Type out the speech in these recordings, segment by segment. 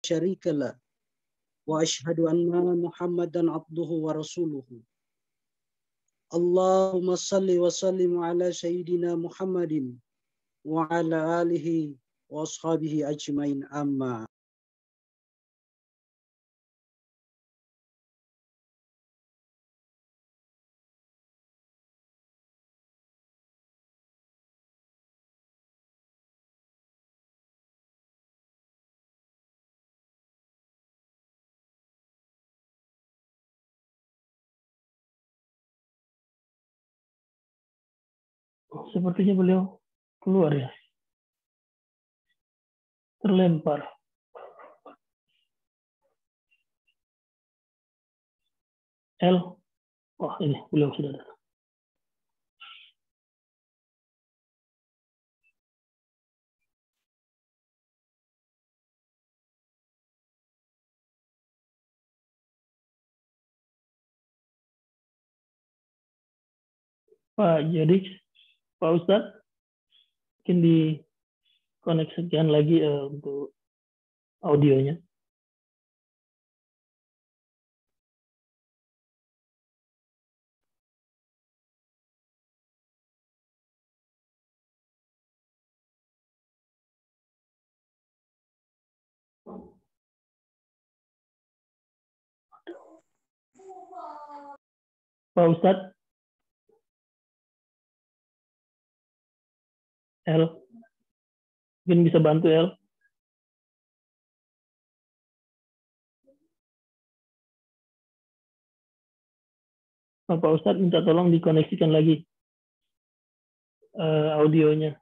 شريك له وأشهد أن محمدا عبده ورسوله اللهم صل وسلم على سيدنا محمد وعلى آله وأصحابه أجمعين أما. Sepertinya beliau keluar ya. Terlempar. L. Oh ini beliau sudah datang. Pak Jadik, Pak Ustadz, mungkin dikoneksikan lagi untuk audionya. Pak Ustadz, L, mungkin bisa bantu L. Pak Ustadz minta tolong dikoneksikan lagi audionya.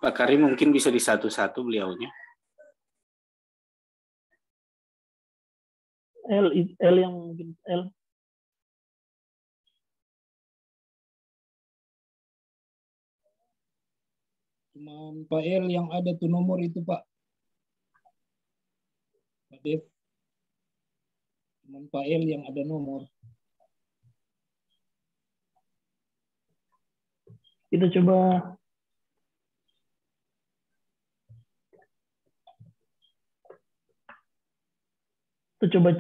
Pak Karim mungkin bisa di satu-satu beliaunya. L yang mungkin L. Cuma Pak L yang ada tuh nomor itu Pak. Pak Dev. Cuma Pak L yang ada nomor. Kita coba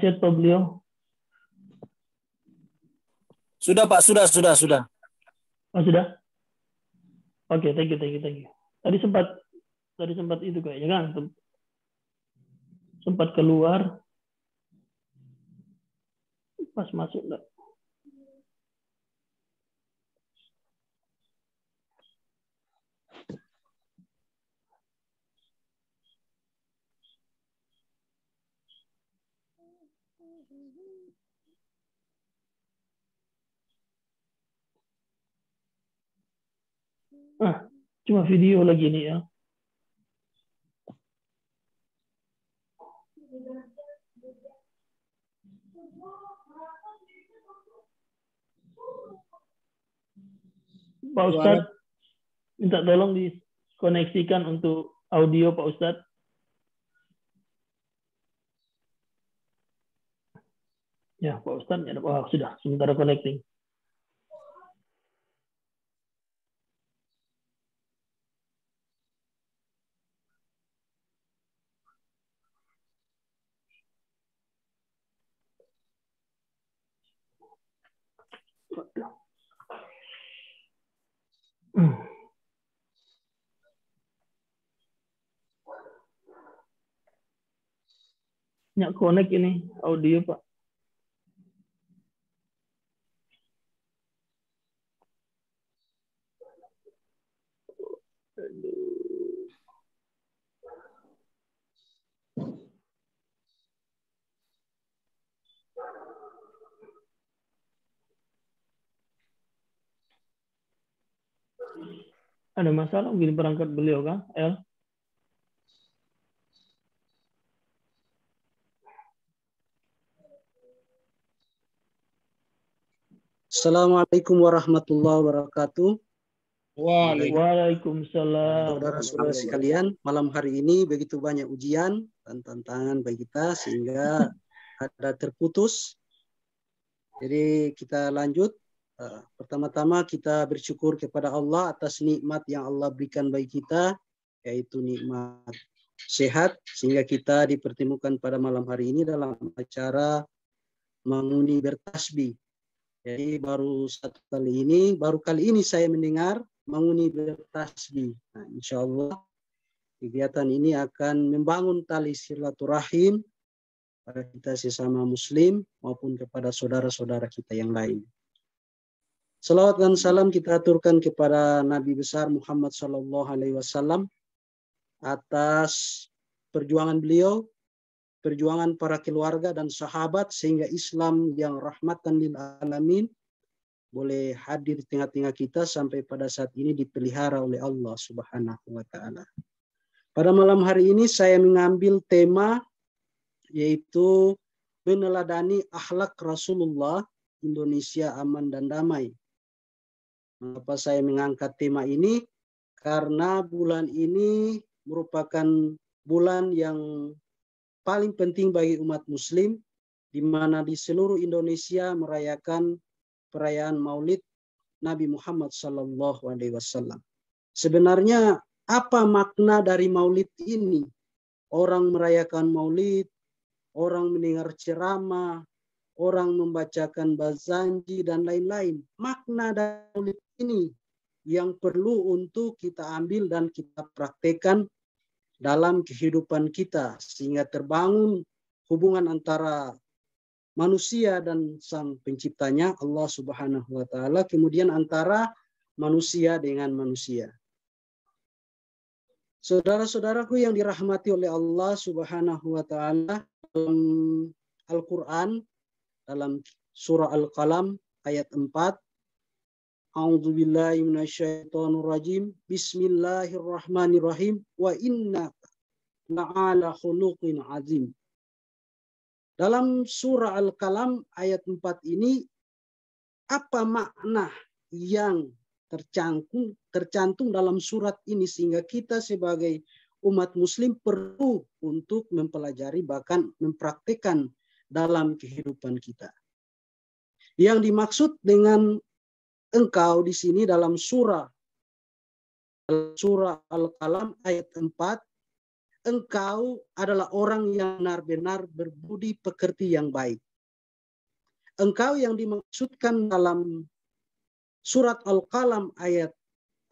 chat Pak beliau. Sudah Pak, sudah. Oh sudah? Oke, thank you. Tadi sempat itu kayaknya kan, sempat keluar pas masuk enggak? Cuma video lagi nih ya. Pak Ustadz, minta tolong dikoneksikan untuk audio Pak Ustadz. Ya Pak Ustadz, sudah sementara connecting. Nggak connect ini audio Pak. Ada masalah mungkin perangkat beliau kan, L? Assalamualaikum warahmatullahi wabarakatuh. Waalaikumsalam. Saudara-saudara sekalian, malam hari ini begitu banyak ujian dan tantangan bagi kita sehingga ada terputus. Jadi kita lanjut Pertama-tama kita bersyukur kepada Allah atas nikmat yang Allah berikan bagi kita, yaitu nikmat sehat, sehingga kita dipertemukan pada malam hari ini dalam acara menguni bertasbih. Jadi baru kali ini saya mendengar menguni bertasbih. Nah, insya Allah kegiatan ini akan membangun tali silaturahim pada kita sesama Muslim maupun kepada saudara-saudara kita yang lain. Salawat dan salam kita aturkan kepada Nabi besar Muhammad SAW atas perjuangan beliau, perjuangan para keluarga dan sahabat, sehingga Islam yang rahmatan lil alamin boleh hadir di tengah-tengah kita sampai pada saat ini dipelihara oleh Allah Subhanahu wa taala. Pada malam hari ini saya mengambil tema yaitu meneladani akhlak Rasulullah, Indonesia aman dan damai. Mengapa saya mengangkat tema ini? Karena bulan ini merupakan bulan yang paling penting bagi umat Muslim, di mana di seluruh Indonesia merayakan perayaan Maulid Nabi Muhammad SAW. Sebenarnya apa makna dari Maulid ini? Orang merayakan Maulid, orang mendengar ceramah, orang membacakan bazanji dan lain-lain. Makna dari Maulid ini yang perlu untuk kita ambil dan kita praktekkan dalam kehidupan kita, sehingga terbangun hubungan antara manusia dan sang penciptanya Allah Subhanahu wa taala, kemudian antara manusia dengan manusia. Saudara-saudaraku yang dirahmati oleh Allah Subhanahu wa taala, dalam Al-Qur'an dalam surah Al-Qalam ayat 4, A'udzubillahi minasyaitonirrajim. Bismillahirrahmanirrahim. Wa inna la'ala khuluqin azim. Dalam surah Al-Qalam ayat 4 ini, apa makna yang tercantum dalam surat ini sehingga kita sebagai umat Muslim perlu untuk mempelajari bahkan mempraktikkan dalam kehidupan kita. Yang dimaksud dengan engkau di sini dalam surah Al-Qalam ayat 4, engkau adalah orang yang benar-benar berbudi pekerti yang baik. Engkau yang dimaksudkan dalam surat Al-Qalam ayat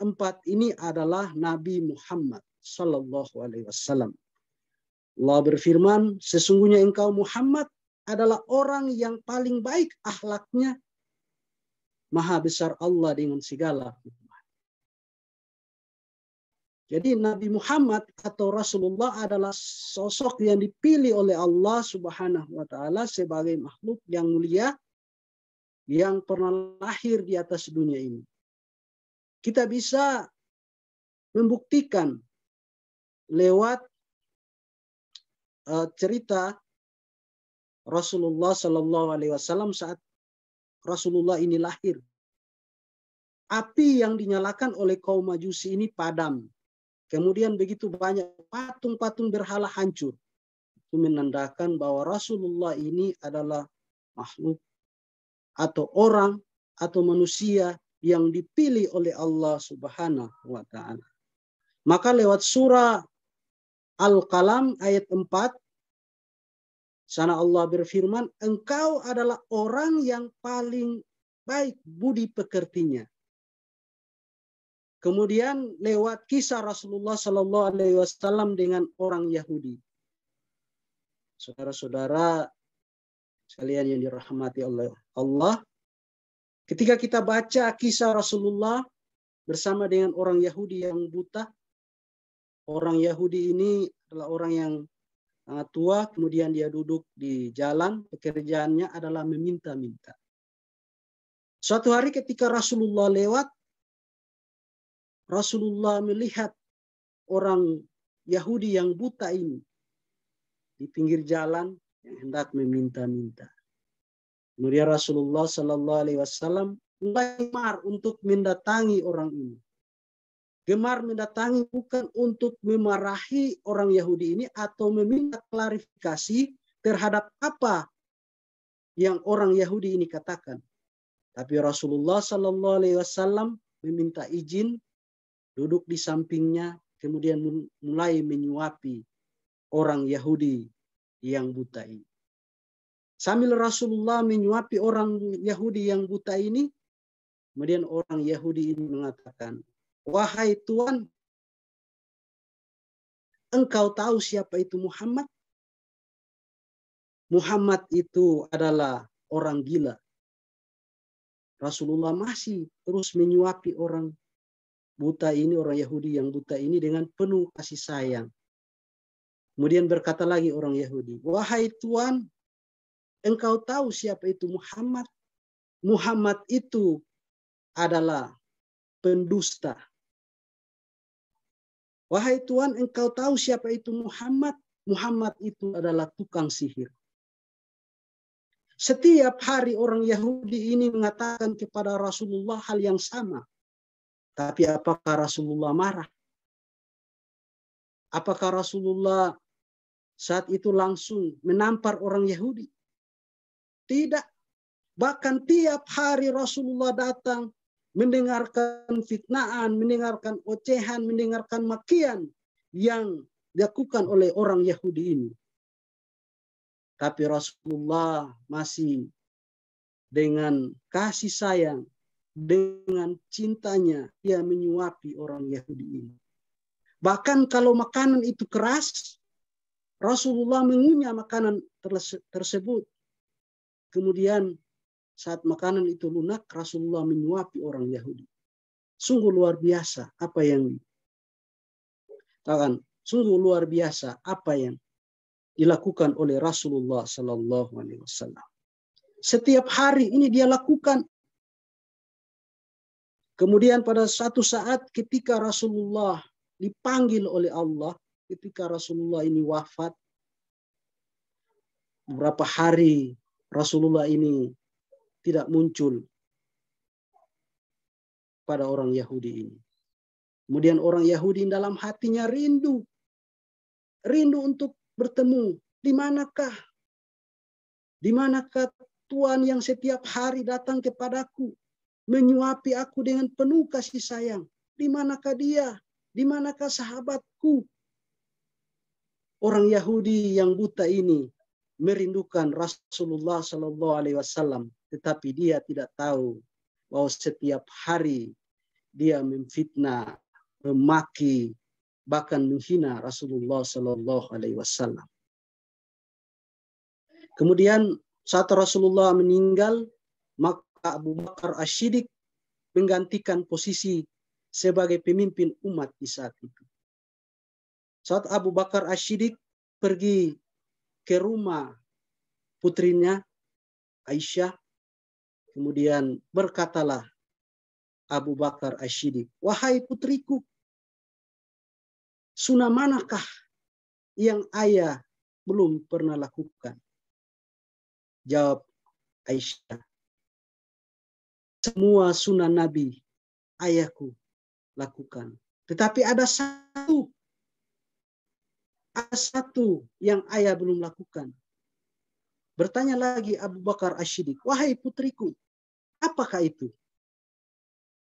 4 ini adalah Nabi Muhammad sallallahu alaihi wasallam. Allah berfirman, sesungguhnya engkau Muhammad adalah orang yang paling baik akhlaknya, maha besar Allah dengan segala hikmah. Jadi Nabi Muhammad atau Rasulullah adalah sosok yang dipilih oleh Allah Subhanahu wa taala sebagai makhluk yang mulia yang pernah lahir di atas dunia ini. Kita bisa membuktikan lewat cerita Rasulullah Sallallahu Alaihi Wasallam saat Rasulullah ini lahir. Api yang dinyalakan oleh kaum Majusi ini padam. Kemudian begitu banyak patung-patung berhala hancur. Itu menandakan bahwa Rasulullah ini adalah makhluk atau orang atau manusia yang dipilih oleh Allah Subhanahu wa taala. Maka lewat surah Al-Qalam ayat 4, sana Allah berfirman, engkau adalah orang yang paling baik budi pekertinya. Kemudian lewat kisah Rasulullah Sallallahu Alaihi Wasallam dengan orang Yahudi. Saudara-saudara sekalian yang dirahmati oleh Allah, ketika kita baca kisah Rasulullah bersama dengan orang Yahudi yang buta, orang Yahudi ini adalah orang yang sangat tua, kemudian dia duduk di jalan, pekerjaannya adalah meminta-minta. Suatu hari ketika Rasulullah lewat, Rasulullah melihat orang Yahudi yang buta ini di pinggir jalan yang hendak meminta-minta. Kemudian Rasulullah Sallallahu Alaihi Wasallam mulai gemar untuk mendatangi orang ini. Gemar mendatangi bukan untuk memarahi orang Yahudi ini atau meminta klarifikasi terhadap apa yang orang Yahudi ini katakan. Tapi Rasulullah Shallallahu Alaihi Wasallam meminta izin, duduk di sampingnya, kemudian mulai menyuapi orang Yahudi yang buta ini. Sambil Rasulullah menyuapi orang Yahudi yang buta ini, kemudian orang Yahudi ini mengatakan, "Wahai Tuan, engkau tahu siapa itu Muhammad? Muhammad itu adalah orang gila." Rasulullah masih terus menyuapi orang buta ini, orang Yahudi yang buta ini dengan penuh kasih sayang. Kemudian berkata lagi orang Yahudi, "Wahai Tuan, engkau tahu siapa itu Muhammad? Muhammad itu adalah pendusta." "Wahai Tuan, engkau tahu siapa itu Muhammad? Muhammad itu adalah tukang sihir." Setiap hari orang Yahudi ini mengatakan kepada Rasulullah hal yang sama. Tapi apakah Rasulullah marah? Apakah Rasulullah saat itu langsung menampar orang Yahudi? Tidak. Bahkan tiap hari Rasulullah datang mendengarkan fitnaan, mendengarkan ocehan, mendengarkan makian yang dilakukan oleh orang Yahudi ini. Tapi Rasulullah masih dengan kasih sayang, dengan cintanya, dia menyuapi orang Yahudi ini. Bahkan kalau makanan itu keras, Rasulullah mengunyah makanan tersebut. Kemudian saat makanan itu lunak, Rasulullah menyuapi orang Yahudi. Sungguh luar biasa apa yang sungguh luar biasa apa yang dilakukan oleh Rasulullah Sallallahu Alaihi Wasallam. Setiap hari ini dia lakukan. Kemudian pada suatu saat ketika Rasulullah dipanggil oleh Allah, ketika Rasulullah ini wafat, beberapa hari Rasulullah ini tidak muncul pada orang Yahudi ini. Kemudian orang Yahudi dalam hatinya rindu untuk bertemu. Di manakah? Di manakah Tuhan yang setiap hari datang kepadaku, menyuapi aku dengan penuh kasih sayang? Di manakah dia? Di manakah sahabatku? Orang Yahudi yang buta ini merindukan Rasulullah Shallallahu Alaihi Wasallam, tetapi dia tidak tahu bahwa setiap hari dia memfitnah, memaki, bahkan menghina Rasulullah Shallallahu Alaihi Wasallam. Kemudian saat Rasulullah meninggal, maka Abu Bakar As-Siddiq menggantikan posisi sebagai pemimpin umat di saat itu. Saat Abu Bakar As-Siddiq pergi ke rumah putrinya Aisyah, kemudian berkatalah Abu Bakar As-Siddiq, "Wahai putriku, sunnah manakah yang ayah belum pernah lakukan?" Jawab Aisyah, "Semua sunnah Nabi ayahku lakukan. Tetapi ada satu yang ayah belum lakukan." Bertanya lagi Abu Bakar As-Siddiq, "Wahai putriku, apakah itu?"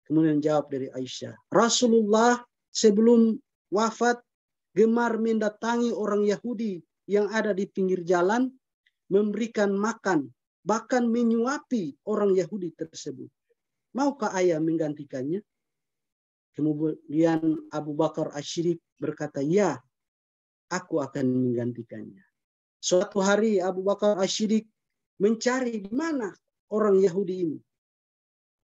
Kemudian jawab dari Aisyah, "Rasulullah sebelum wafat gemar mendatangi orang Yahudi yang ada di pinggir jalan, memberikan makan, bahkan menyuapi orang Yahudi tersebut. Maukah ayah menggantikannya?" Kemudian Abu Bakar As-Siddiq berkata, "Ya, aku akan menggantikannya." Suatu hari Abu Bakar As-Siddiq mencari di mana orang Yahudi ini.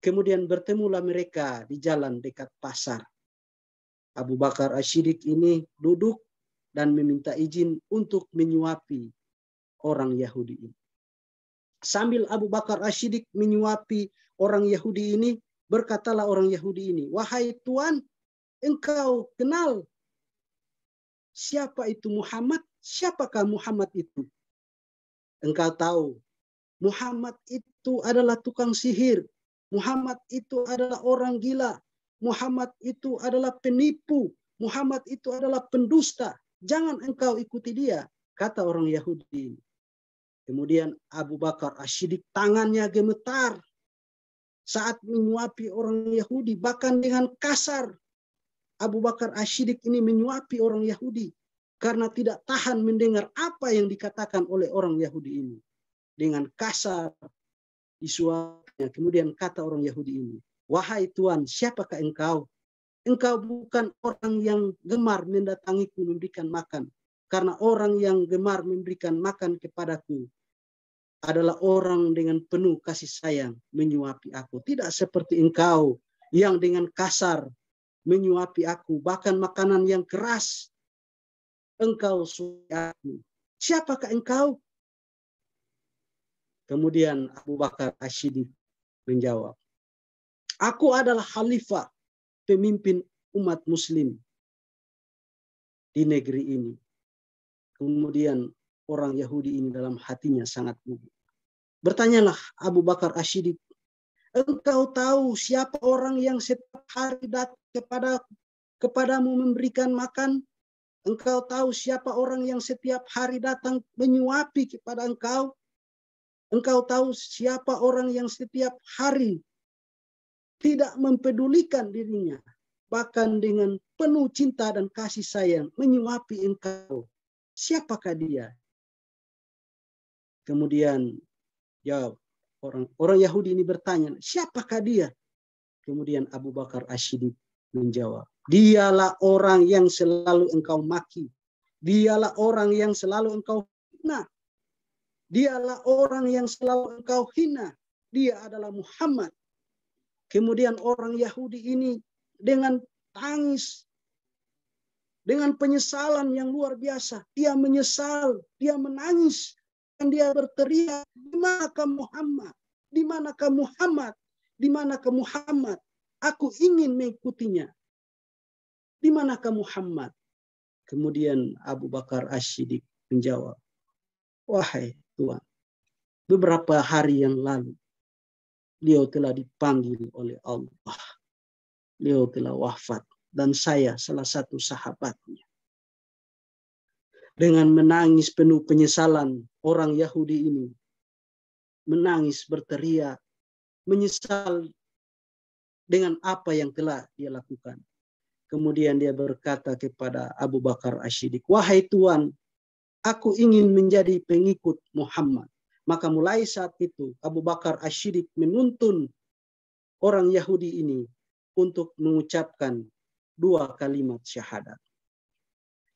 Kemudian bertemulah mereka di jalan dekat pasar. Abu Bakar As-Siddiq ini duduk dan meminta izin untuk menyuapi orang Yahudi ini. Sambil Abu Bakar As-Siddiq menyuapi orang Yahudi ini, berkatalah orang Yahudi ini, "Wahai Tuan, engkau kenal siapa itu Muhammad? Siapakah Muhammad itu?" "Engkau tahu, Muhammad itu adalah tukang sihir. Muhammad itu adalah orang gila. Muhammad itu adalah penipu. Muhammad itu adalah pendusta. Jangan engkau ikuti dia," kata orang Yahudi. Kemudian Abu Bakar As-Siddiq tangannya gemetar. saat menyuapi orang Yahudi, bahkan dengan kasar. Abu Bakar As-Siddiq ini menyuapi orang Yahudi karena tidak tahan mendengar apa yang dikatakan oleh orang Yahudi ini. Dengan kasar disuapnya. Kemudian kata orang Yahudi ini, "Wahai Tuan, siapakah engkau? Engkau bukan orang yang gemar mendatangiku memberikan makan. Karena orang yang gemar memberikan makan kepadaku adalah orang dengan penuh kasih sayang menyuapi aku. Tidak seperti engkau yang dengan kasar menyuapi aku. Bahkan makanan yang keras engkau suapi aku. Siapakah engkau?" Kemudian Abu Bakar As-Siddiq menjawab, "Aku adalah khalifah, pemimpin umat muslim di negeri ini." Kemudian orang Yahudi ini dalam hatinya sangat gugup. Bertanyalah Abu Bakar As-Siddiq, "Engkau tahu siapa orang yang setiap hari datang kepadamu memberikan makan? Engkau tahu siapa orang yang setiap hari datang menyuapi kepada engkau? Engkau tahu siapa orang yang setiap hari tidak mempedulikan dirinya, bahkan dengan penuh cinta dan kasih sayang menyuapi engkau? Siapakah dia?" Kemudian jawab orang Yahudi ini bertanya, "Siapakah dia?" Kemudian Abu Bakar As-Siddiq menjawab, "Dialah orang yang selalu engkau maki. Dialah orang yang selalu engkau hina. Dialah orang yang selalu engkau hina. Dia adalah Muhammad." Kemudian orang Yahudi ini dengan tangis, dengan penyesalan yang luar biasa. Dia menyesal, dia menangis. Dan dia berteriak, "Di manakah Muhammad? Di manakah Muhammad? Di manakah Muhammad? Aku ingin mengikutinya. Di manakah Muhammad?" Kemudian Abu Bakar As-Siddiq menjawab, "Wahai Tuan, beberapa hari yang lalu beliau telah dipanggil oleh Allah. Beliau telah wafat dan saya salah satu sahabatnya." Dengan menangis penuh penyesalan, orang Yahudi ini menangis berteriak, menyesal dengan apa yang telah dia lakukan. Kemudian dia berkata kepada Abu Bakar As-Siddiq, "Wahai Tuan, aku ingin menjadi pengikut Muhammad." Maka mulai saat itu Abu Bakar As-Siddiq menuntun orang Yahudi ini untuk mengucapkan 2 kalimat syahadat.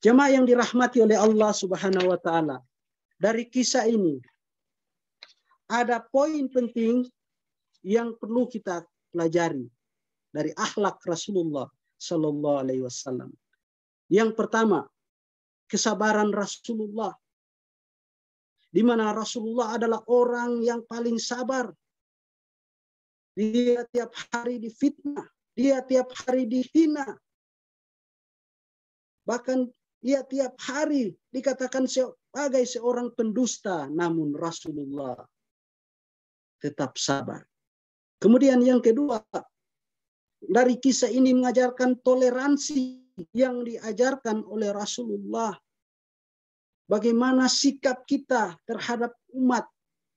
Jemaah yang dirahmati oleh Allah Subhanahu wa taala, dari kisah ini ada poin penting yang perlu kita pelajari dari akhlak Rasulullah Sallallahu Alaihi Wasallam. Yang pertama, kesabaran Rasulullah, di mana Rasulullah adalah orang yang paling sabar. Dia tiap hari difitnah, dia tiap hari dihina, bahkan dia tiap hari dikatakan sebagai seorang pendusta, namun Rasulullah tetap sabar. Kemudian yang kedua, dari kisah ini mengajarkan toleransi yang diajarkan oleh Rasulullah. Bagaimana sikap kita terhadap umat,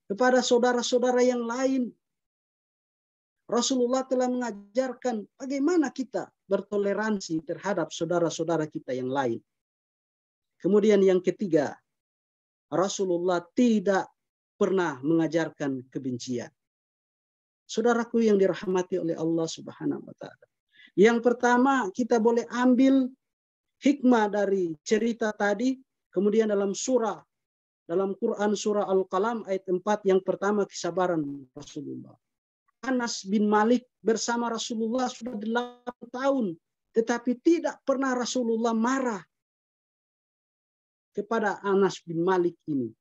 kepada saudara-saudara yang lain. Rasulullah telah mengajarkan bagaimana kita bertoleransi terhadap saudara-saudara kita yang lain. Kemudian yang ketiga, Rasulullah tidak pernah mengajarkan kebencian. Saudaraku yang dirahmati oleh Allah Subhanahu wa taala. Yang pertama, kita boleh ambil hikmah dari cerita tadi, kemudian dalam Quran surah Al-Qalam ayat 4 yang pertama, kesabaran Rasulullah. Anas bin Malik bersama Rasulullah sudah 8 tahun, tetapi tidak pernah Rasulullah marah kepada Anas bin Malik ini.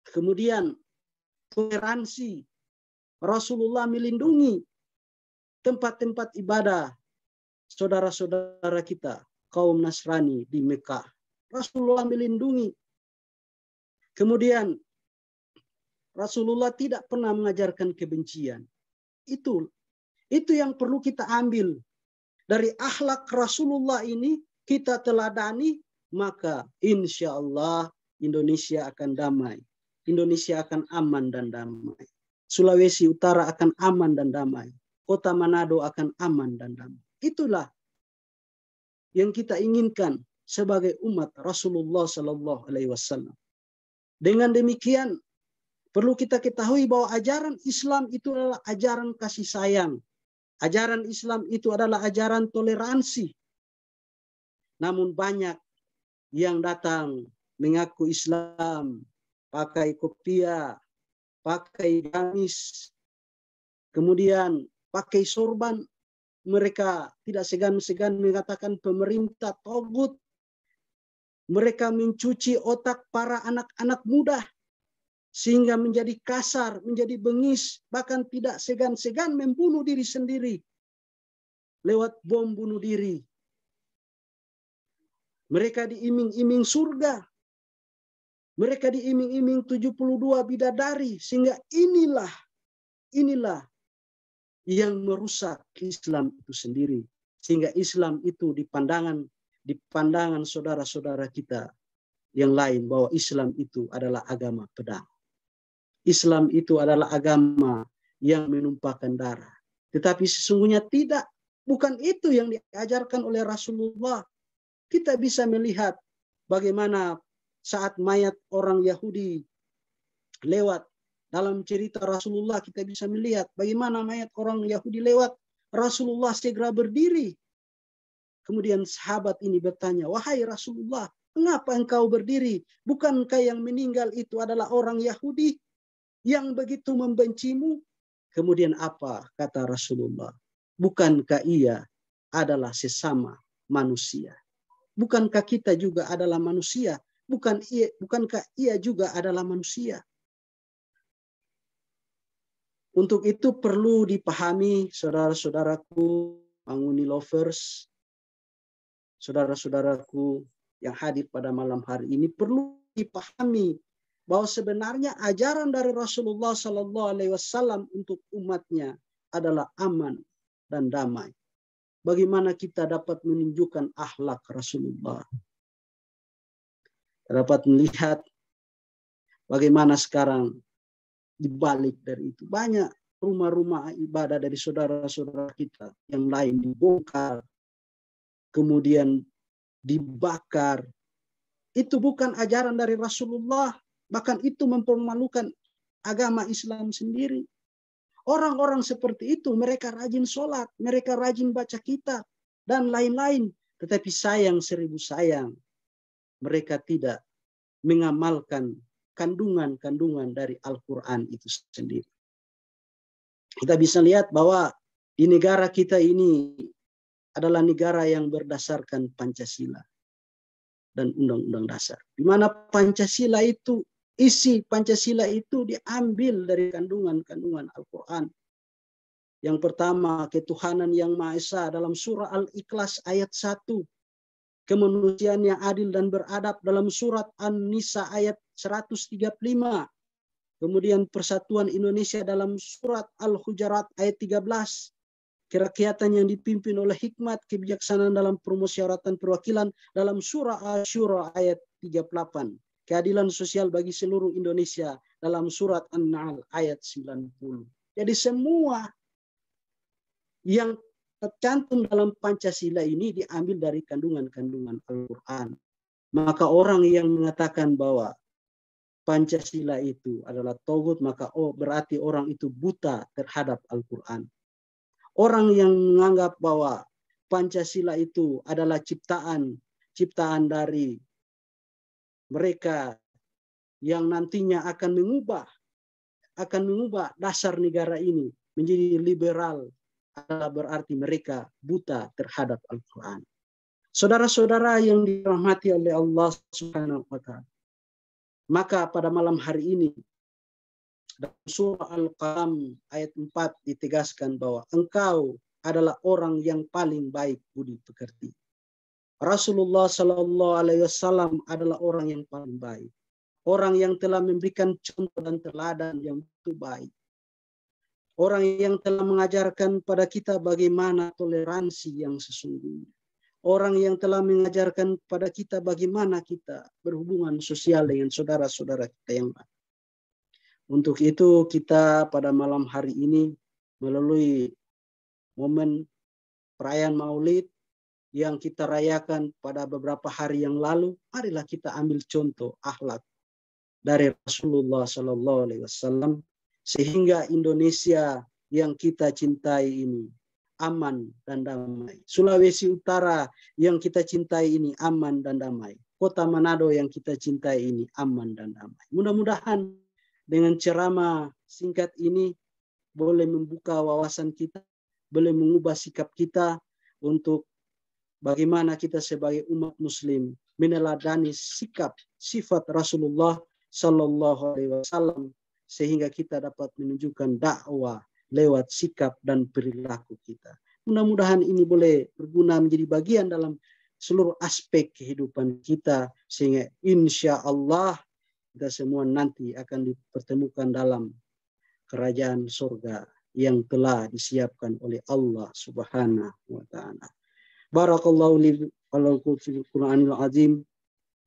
Kemudian toleransi, Rasulullah melindungi tempat-tempat ibadah saudara-saudara kita, kaum Nasrani di Mekah. Rasulullah melindungi. Kemudian Rasulullah tidak pernah mengajarkan kebencian. Itu yang perlu kita ambil dari akhlak Rasulullah ini, kita teladani, maka insya Allah Indonesia akan damai. Indonesia akan aman dan damai. Sulawesi Utara akan aman dan damai. Kota Manado akan aman dan damai. Itulah yang kita inginkan sebagai umat Rasulullah Sallallahu Alaihi Wasallam. Dengan demikian, perlu kita ketahui bahwa ajaran Islam itu adalah ajaran kasih sayang. Ajaran Islam itu adalah ajaran toleransi. Namun banyak yang datang mengaku Islam, pakai kopiah, pakai gamis, kemudian pakai sorban. Mereka tidak segan-segan mengatakan pemerintah togut. Mereka mencuci otak para anak-anak muda sehingga menjadi kasar, menjadi bengis, bahkan tidak segan-segan membunuh diri sendiri lewat bom bunuh diri. Mereka diiming-iming surga. Mereka diiming-iming 72 bidadari, sehingga inilah yang merusak Islam itu sendiri. Sehingga Islam itu di pandangan saudara-saudara kita yang lain bahwa Islam itu adalah agama pedang. Islam itu adalah agama yang menumpahkan darah. Tetapi sesungguhnya tidak. Bukan itu yang diajarkan oleh Rasulullah. Kita bisa melihat bagaimana saat mayat orang Yahudi lewat. Dalam cerita Rasulullah kita bisa melihat bagaimana mayat orang Yahudi lewat. Rasulullah segera berdiri. Kemudian sahabat ini bertanya, wahai Rasulullah, mengapa engkau berdiri? Bukankah yang meninggal itu adalah orang Yahudi yang begitu membencimu? Kemudian apa kata Rasulullah? Bukankah ia adalah sesama manusia? Bukankah kita juga adalah manusia? Bukankah ia juga adalah manusia? Untuk itu perlu dipahami saudara-saudaraku, Manguni Lovers, saudara-saudaraku yang hadir pada malam hari ini, perlu dipahami bahwa sebenarnya ajaran dari Rasulullah Sallallahu Alaihi Wasallam untuk umatnya adalah aman dan damai. Bagaimana kita dapat menunjukkan akhlak Rasulullah? Kita dapat melihat bagaimana sekarang di balik dari itu banyak rumah-rumah ibadah dari saudara-saudara kita yang lain dibongkar, kemudian dibakar. Itu bukan ajaran dari Rasulullah, bahkan itu mempermalukan agama Islam sendiri. Orang-orang seperti itu mereka rajin sholat, mereka rajin baca kitab dan lain-lain, tetapi sayang seribu sayang mereka tidak mengamalkan kandungan-kandungan dari Al-Quran itu sendiri. Kita bisa lihat bahwa di negara kita ini adalah negara yang berdasarkan Pancasila dan Undang-Undang Dasar. Di mana Pancasila itu, isi Pancasila itu diambil dari kandungan-kandungan Al-Quran. Yang pertama, ketuhanan yang Maha Esa dalam surah Al-Ikhlas ayat 1. Kemanusiaan yang adil dan beradab dalam surat An-Nisa ayat 135. Kemudian persatuan Indonesia dalam surat Al-Hujarat ayat 13. Kerakyatan yang dipimpin oleh hikmat kebijaksanaan dalam permusyawaratan perwakilan dalam surah Asy-Syura ayat 38. Keadilan sosial bagi seluruh Indonesia dalam surat An-Nahl ayat 90. Jadi semua yang tercantum dalam Pancasila ini diambil dari kandungan-kandungan Al-Quran. Maka orang yang mengatakan bahwa Pancasila itu adalah togut, maka berarti orang itu buta terhadap Al-Quran. Orang yang menganggap bahwa Pancasila itu adalah ciptaan dari mereka yang nantinya akan mengubah dasar negara ini menjadi liberal, adalah berarti mereka buta terhadap Al-Quran. Saudara-saudara yang dirahmati oleh Allah Subhanahu wa Ta'ala, maka pada malam hari ini dalam surah Al-Qalam ayat 4 ditegaskan bahwa engkau adalah orang yang paling baik budi pekerti. Rasulullah Sallallahu Alaihi Wasallam adalah orang yang paling baik, orang yang telah memberikan contoh dan teladan yang begitu baik. Orang yang telah mengajarkan pada kita bagaimana toleransi yang sesungguhnya. Orang yang telah mengajarkan pada kita bagaimana kita berhubungan sosial dengan saudara-saudara kita yang lain. Untuk itu kita pada malam hari ini melalui momen perayaan Maulid yang kita rayakan pada beberapa hari yang lalu, marilah kita ambil contoh akhlak dari Rasulullah Sallallahu Alaihi Wasallam sehingga Indonesia yang kita cintai ini aman dan damai. Sulawesi Utara yang kita cintai ini aman dan damai. Kota Manado yang kita cintai ini aman dan damai. Mudah-mudahan dengan ceramah singkat ini boleh membuka wawasan kita, boleh mengubah sikap kita untuk bagaimana kita sebagai umat muslim meneladani sikap sifat Rasulullah Sallallahu Alaihi Wasallam sehingga kita dapat menunjukkan dakwah lewat sikap dan perilaku kita. Mudah-mudahan ini boleh berguna menjadi bagian dalam seluruh aspek kehidupan kita sehingga insya Allah kita semua nanti akan dipertemukan dalam kerajaan surga yang telah disiapkan oleh Allah Subhanahu wa taala. Barakallahu li wa lakum fil Qur'anil azim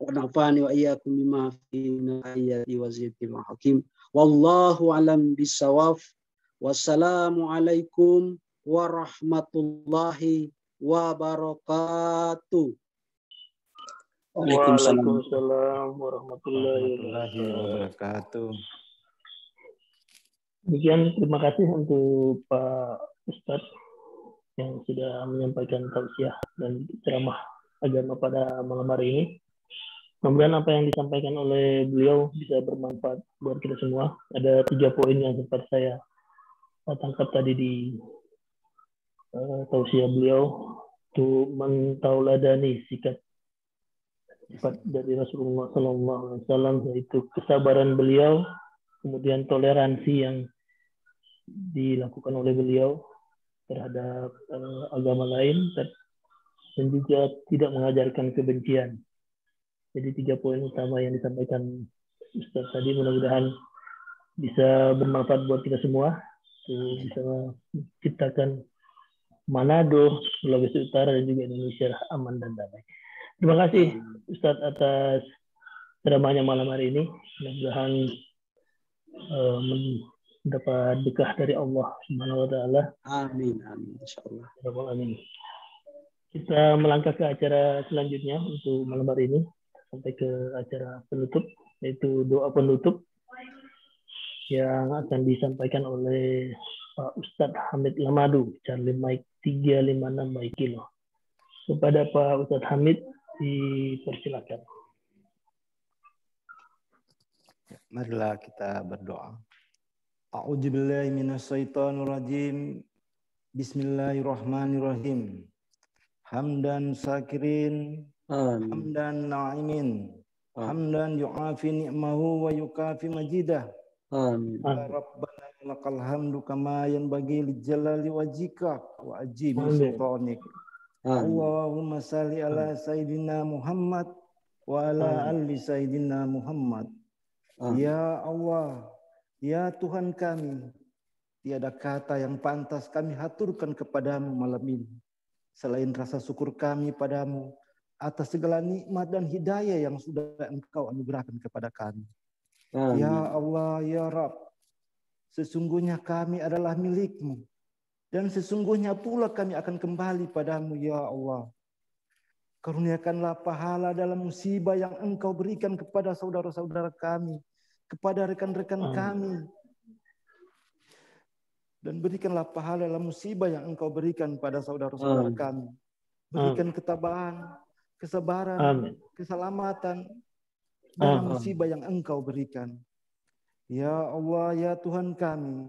wa nafa'ani wa iyyakum bima fihi min ayati wa zikril hakim. Wallahu alam bisawab. Wassalamu alaikum warahmatullahi wabarakatuh. Waalaikumsalam warahmatullahi wabarakatuh. Demikian, terima kasih untuk Pak Ustadz yang sudah menyampaikan tausiah dan ceramah agama pada malam hari ini. Mudah-mudahan apa yang disampaikan oleh beliau bisa bermanfaat buat kita semua. Ada 3 poin yang sempat saya tangkap tadi di tausiah beliau, untuk mentauladani sifat dari Rasulullah SAW, yaitu kesabaran beliau, kemudian toleransi yang dilakukan oleh beliau terhadap agama lain, dan juga tidak mengajarkan kebencian. Jadi 3 poin utama yang disampaikan Ustaz tadi mudah-mudahan bisa bermanfaat buat kita semua, bisa menciptakan Manado, Sulawesi Utara, dan juga Indonesia aman dan damai. Terima kasih Ustadz atas ceramahnya malam hari ini. Mudah-mudahan mendapat berkah dari Allah Subhanahu wa taala. Amin, amin, insyaallah. Amin. Kita melangkah ke acara selanjutnya untuk malam hari ini, sampai ke acara penutup, yaitu doa penutup yang akan disampaikan oleh Pak Ustadz Hamid Lamadu, Charlie Mike 356 by Kilo. Kepada Pak Ustadz Hamid, dipersilakan. Marilah kita berdoa. A'udzubillahi minasyaitonirrajim. Bismillahirrahmanirrahim. Hamdan syakirin, hamdan na'imin, hamdan yu'afi ni'mahu wa yukafi majidah. Amin. Ya Rabbana lakal hamdu kama yanbaghi li jalali wajhika wa ajimi sultanik. Allahumma salli ala Sayyidina Muhammad wa ala ali Sayyidina Muhammad. Ya Allah, ya Tuhan kami, tiada kata yang pantas kami haturkan kepadamu malam ini selain rasa syukur kami padamu atas segala nikmat dan hidayah yang sudah Engkau anugerahkan kepada kami. Ya Allah, ya Rabb, sesungguhnya kami adalah milik-Mu. Dan sesungguhnya pula kami akan kembali padamu, ya Allah. Karuniakanlah pahala dalam musibah yang Engkau berikan kepada saudara-saudara kami, kepada rekan-rekan kami. Dan berikanlah pahala dalam musibah yang Engkau berikan pada saudara-saudara kami. Berikan ketabahan, kesabaran, keselamatan dalam musibah yang Engkau berikan. Ya Allah, ya Tuhan kami,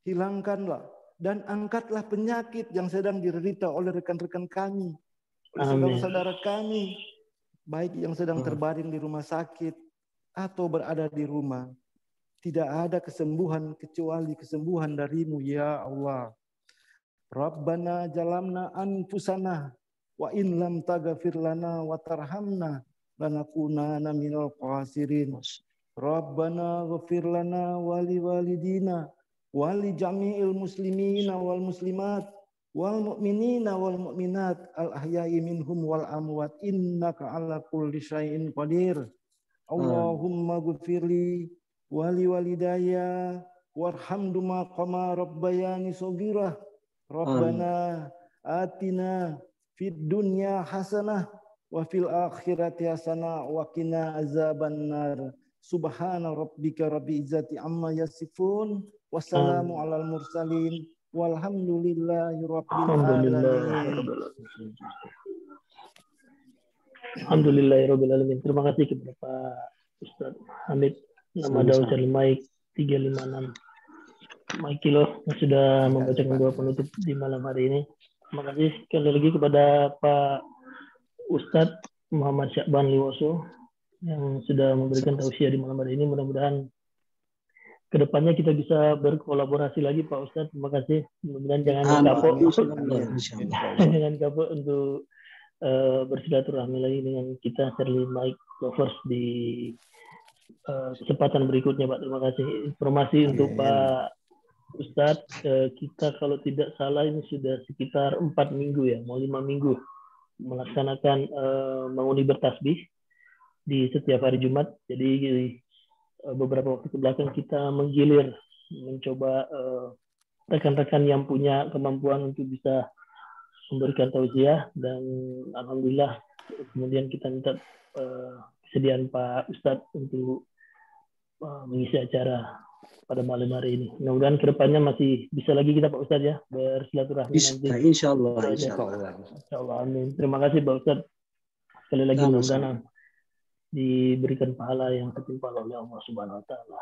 hilangkanlah dan angkatlah penyakit yang sedang diderita oleh rekan-rekan kami, oleh saudara-saudara kami, baik yang sedang terbaring di rumah sakit atau berada di rumah. Tidak ada kesembuhan kecuali kesembuhan dari-Mu, ya Allah. Rabbana jalamna anfusana wa in lam taghfir lana wa tarhamna lanakunanna minal khasirin. Rabbana ghfir lana wa liwalidina wa li jami'il muslimina wal muslimat wal mu'minina wal mu'minat al ahya'i minhum wal amwat innaka ala kulli syai'in qadir. Allahumma ghfirli wali walidaya warhamduma qama rabbayani shaghirah. Rabbana atina fid dunya hasanah wa fil akhirati hasanah wa qina azabannar. Subhana rabbika rabbil izzati amma yasifun. Wassalamu alal mursalin. Walhamdulillahi rabbil alamin. Alhamdulillahirabbil alamin. Terima kasih kepada Pak Ustaz Hamid nama Daud Channel Mike 356 Mike Kilo yang sudah membacakan doa penutup di malam hari ini. Terima kasih sekali lagi kepada Pak Ustadz Muhammad Syakban Liwoso yang sudah memberikan tausiah di malam hari ini. Mudah-mudahan kedepannya kita bisa berkolaborasi lagi Pak Ustadz. Terima kasih. Mudah-mudahan jangan kapok. Jangan kapok untuk bersilaturahmi lagi dengan kita Shirley Mike Lovers di kesempatan berikutnya Pak. Terima kasih. Informasi untuk Pak Ustadz, kita kalau tidak salah ini sudah sekitar 4 minggu ya, mau 5 minggu melaksanakan menguni bertasbih di setiap hari Jumat. Jadi beberapa waktu kebelakang kita menggilir mencoba rekan-rekan yang punya kemampuan untuk bisa memberikan tausiah, dan alhamdulillah kemudian kita minta kesediaan Pak Ustadz untuk mengisi acara pada malam hari ini. Mudah-mudahan kedepannya masih bisa lagi kita Pak Ustadz ya bersilaturahmi nanti. Insya Allah. Amin. Terima kasih Pak Ustadz. Sekali lagi mudah-mudahan diberikan pahala yang setimpal oleh Allah Subhanahu Wa Taala.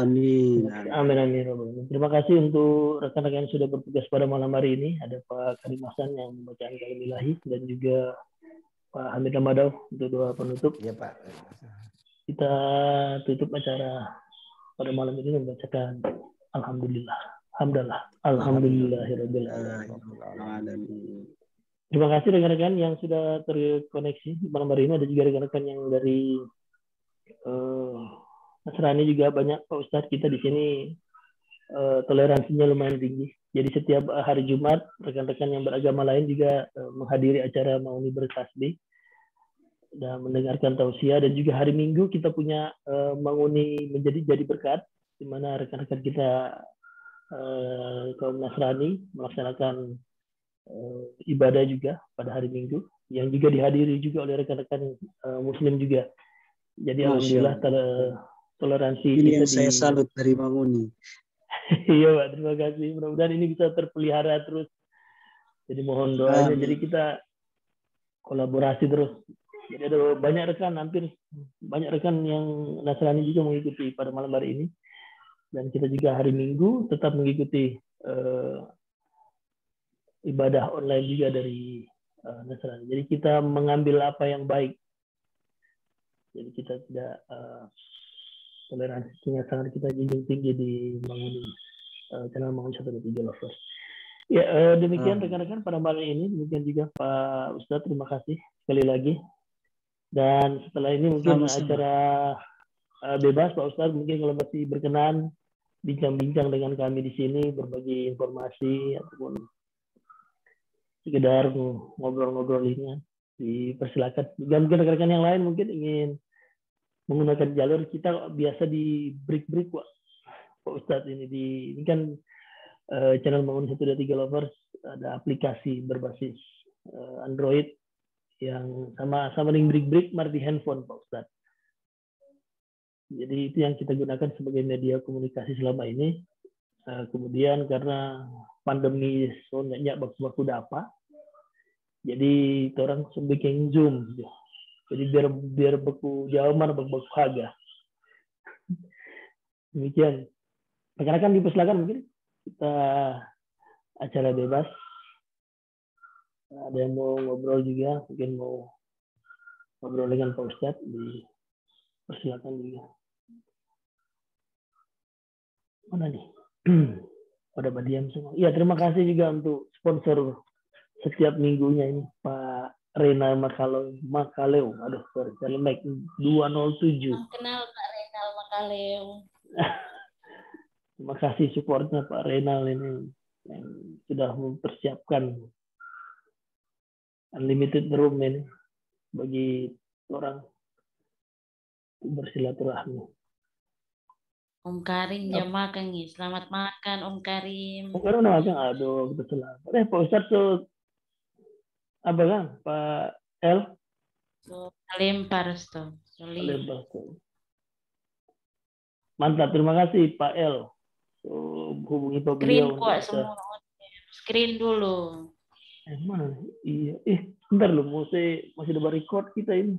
Amin. Amin. Terima kasih untuk rekan-rekan yang sudah bertugas pada malam hari ini. Ada Pak Karim Hasan yang membacakan kalam ilahi dan juga Pak Hamid Ramadau untuk doa penutup. Iya Pak. Kita tutup acara pada malam ini membacakan Alhamdulillah. Alhamdulillahirabbil alamin. Terima kasih rekan-rekan yang sudah terkoneksi malam hari ini. Ada juga rekan-rekan yang dari Nasrani juga banyak Pak Ustadz. Kita di sini toleransinya lumayan tinggi. Jadi setiap hari Jumat rekan-rekan yang beragama lain juga menghadiri acara mauni bertasbih dan mendengarkan tausiah. Dan juga hari Minggu kita punya mauni jadi berkat, di mana rekan-rekan kita kaum Nasrani melaksanakan ibadah juga pada hari Minggu yang juga dihadiri juga oleh rekan-rekan Muslim juga. Jadi alhamdulillah toleransi ini kita yang saya salut dari Bang Uni. Iya Pak, terima kasih. Mudah-mudahan ini bisa terpelihara terus. Jadi mohon doanya. Jadi kita kolaborasi terus. Jadi ada banyak rekan yang Nasrani juga mengikuti pada malam hari ini. Dan kita juga hari Minggu tetap mengikuti ibadah online juga dari Nasrani. Jadi kita mengambil apa yang baik. Jadi kita tidak toleransinya sangat kita junjung tinggi di channel Mangun 123 Lovers. Ya, demikian rekan-rekan pada malam ini. Demikian juga Pak Ustadz, terima kasih sekali lagi. Dan setelah ini mungkin acara bebas Pak Ustadz, mungkin kalau masih berkenan bincang-bincang dengan kami di sini, berbagi informasi ataupun sekedar ngobrol-ngobrol ini, dipersilakan. Dan mungkin rekan-rekan yang lain mungkin ingin menggunakan jalur kita biasa di break Pak Ustadz ini kan channel Bangun 123 Lovers ada aplikasi berbasis Android yang sama dengan break marti handphone Pak Ustadz. Jadi itu yang kita gunakan sebagai media komunikasi selama ini. Kemudian karena pandemi soalnya baku apa, jadi orang bikin Zoom. Jadi biar beku jauh mana beku harga. Demikian. Rekan-rekan dipersilakan mungkin kita acara bebas. Ada yang mau ngobrol juga, mungkin mau ngobrol dengan Pak Ustadz, dipersilakan juga. Mana nih? Pada diam semua. Iya, terima kasih juga untuk sponsor setiap minggunya ini Pak Renal Makaleu. Aduh, sorry, Mic 207. Kenal Pak Renal Makaleu. Terima kasih supportnya Pak Renal ini yang sudah mempersiapkan unlimited room ini bagi orang bersilaturahmi. Om Karim jam makan nih. Selamat makan Om Karim. Om Karim udah makan? Aduh, kita selamat. Pak Ustadz tuh apa kan? Pak L? So, lempar tuh. Lempar tuh. Mantap, terima kasih Pak L. So, hubungi Pak beliau. Screen kok semua. Screen dulu. Mana? Iya. Bentar loh, masih ada record kita ini.